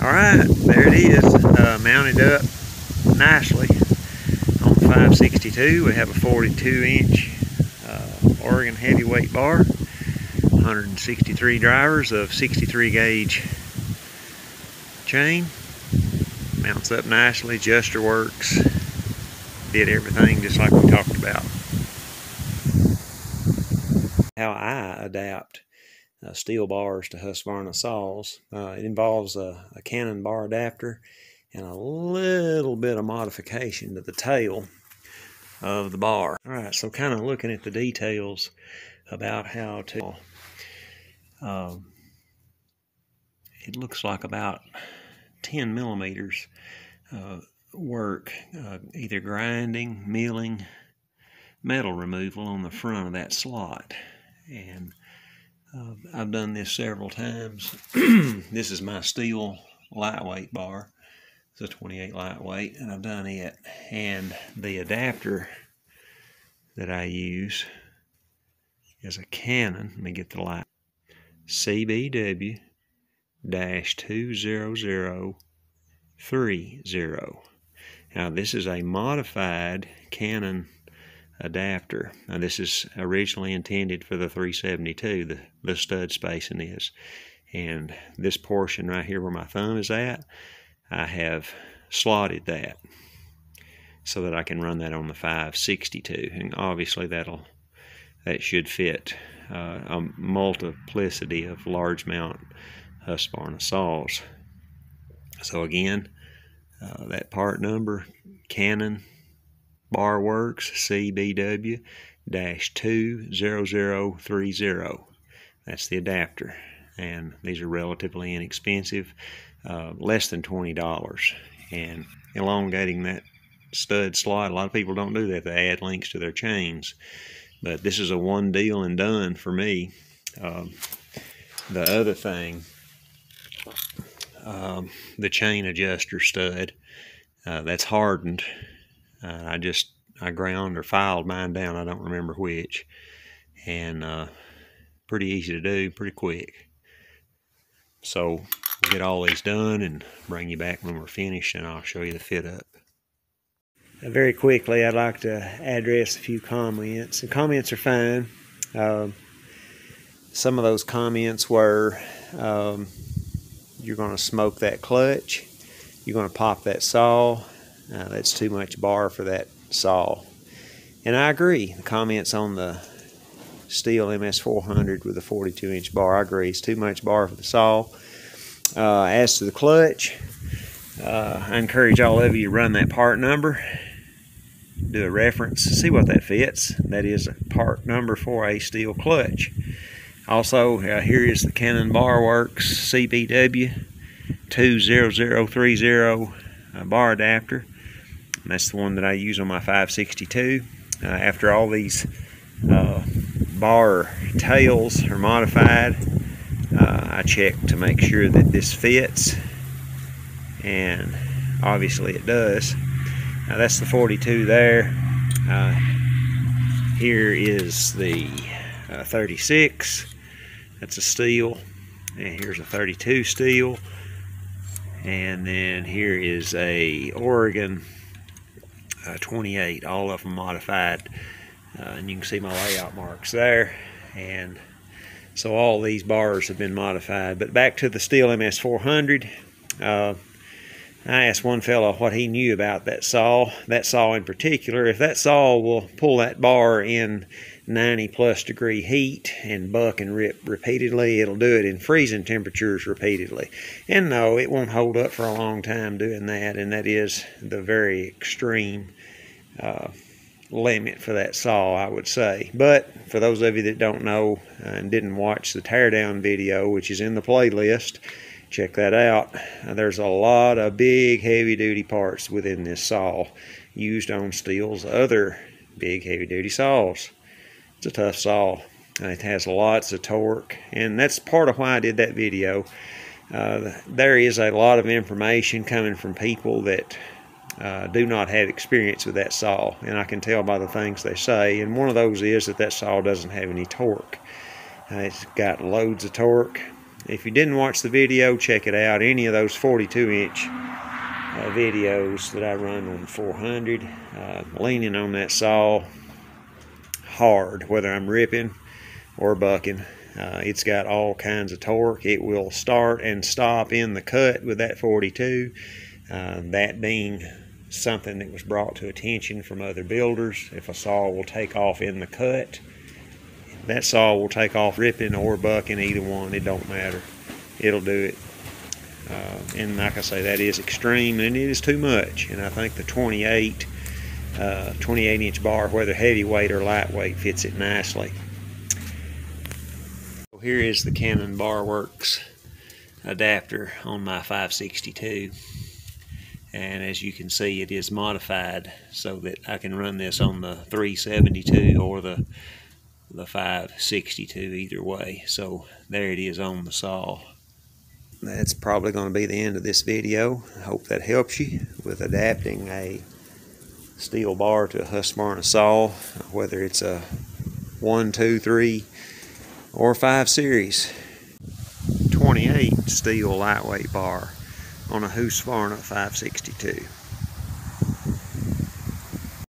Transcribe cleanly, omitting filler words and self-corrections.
Alright, there it is, mounted up nicely on the 562. We have a 42-inch Oregon heavyweight bar, 163 drivers of 63 gauge chain. Mounts up nicely, adjuster works, did everything just like we talked about. How I adapt steel bars to HUSQVARNA saws. It involves a Cannon bar adapter and a little bit of modification to the tail of the bar. Alright, so kind of looking at the details about how to it looks like about 10 millimeters work, either grinding, milling, metal removal on the front of that slot. And I've done this several times. This is my STIHL lightweight bar. It's a 28 lightweight, and I've done it. And the adapter that I use is a Cannon. Let me get the light. CBW-20030. Now this is a modified Cannon adapter. Now this is originally intended for the 372, the stud spacing is. And this portion right here where my thumb is at, I have slotted that so that I can run that on the 562. And obviously that should fit a multiplicity of large mount HUSQVARNA saws. So again, that part number, Cannon Bar Works CBW-20030. That's the adapter, and these are relatively inexpensive, less than $20. And elongating that stud slot, a lot of people don't do that. They add links to their chains, but this is a one deal and done for me. The other thing, the chain adjuster stud, that's hardened. I ground or filed mine down, I don't remember which, and pretty easy to do, pretty quick. So we'll get all these done and bring you back when we're finished, and I'll show you the fit up. Very quickly, I'd like to address a few comments. The comments are fine. Some of those comments were, you're going to smoke that clutch, you're going to pop that saw, that's too much bar for that saw. And I agree. The comments on the STIHL MS 400 with a 42-inch bar, I agree. It's too much bar for the saw. As to the clutch, I encourage all of you to run that part number, do a reference, see what that fits. That is a part number for a STIHL clutch. Also, here is the Cannon Bar Works CBW-20030 bar adapter. And that's the one that I use on my 562. After all these bar tails are modified, I check to make sure that this fits, and obviously it does. Now that's the 42 there. Here is the 36. That's a STIHL, and here's a 32 STIHL, and then here is a Oregon 28, all of them modified, and you can see my layout marks there. And so all these bars have been modified. But back to the STIHL MS 400, I asked one fellow what he knew about that saw in particular. If that saw will pull that bar in 90+ degree heat and buck and rip repeatedly, it'll do it in freezing temperatures repeatedly. And no, it won't hold up for a long time doing that, and that is the very extreme limit for that saw, I would say. But for those of you that don't know and didn't watch the teardown video, which is in the playlist, check that out. There's a lot of big heavy duty parts within this saw used on STIHL's other big heavy duty saws. It's a tough saw. It has lots of torque, and that's part of why I did that video. There is a lot of information coming from people that do not have experience with that saw, and I can tell by the things they say, and one of those is that saw doesn't have any torque. It's got loads of torque, If you didn't watch the video, check it out. Any of those 42-inch videos that I run on 400, leaning on that saw hard, whether I'm ripping or bucking. It's got all kinds of torque. It will start and stop in the cut with that 42. That being something that was brought to attention from other builders. If a saw will take off in the cut, that saw will take off ripping or bucking, either one, it don't matter. It'll do it. And like I say, that is extreme and it is too much. And I think the 28-inch bar, whether heavyweight or lightweight, fits it nicely. Here is the Canon Barworks adapter on my 562. And as you can see, it is modified so that I can run this on the 372 or the 562, either way. So there it is on the saw. That's probably going to be the end of this video. I hope that helps you with adapting a steel bar to a HUSQVARNA saw, whether it's a 1, 2, 3, or 5 series. 28 steel lightweight bar on a HUSQVARNA 562.